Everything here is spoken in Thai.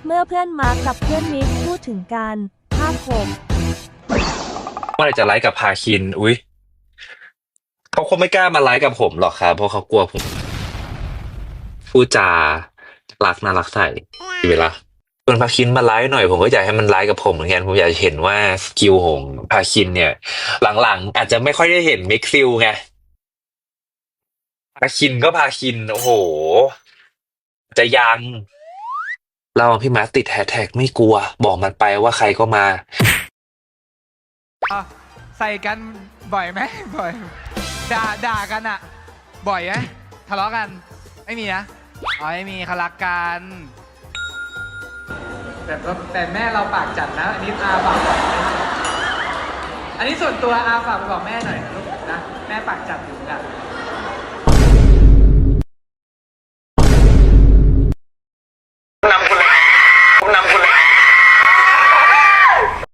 เมื่อเพื่อนมาร์คกับเพื่อนมิกพูดถึงกันภาค6เมื่อไหร่จะไลฟ์กับพาคินอุ๊ยเขาคงไม่กล้ามาไลฟ์กับผมหรอกครับเพราะเขากลัวผมพูดจารักน่ารักใส่เวลาชวนพาคินมาไลฟ์หน่อยผมก็อยากให้มันไลฟ์กับผมเหมือนกันผมอยากจะเห็นว่าสกิลของพาคินเนี่ยหลังๆอาจจะไม่ค่อยได้เห็นมิกซิลไงพาคินก็พาคินโอ้โหจะยังเราพี่มาร์คติดแฮชแท็กไม่กลัวบอกมันไปว่าใครก็มา อ่ะใส่กันบ่อยไหมบ่อยด่ากันอะบ่อยไหมทะเลาะกันไม่มีนะอ๋อไม่มีเขารักกันแต่แม่เราปากจัดนะอันนี้อาฝากบอกอันนี้ส่วนตัวอาฝากไปบอกแม่หน่อยนะลูกนะแม่ปากจัดอยู่นะ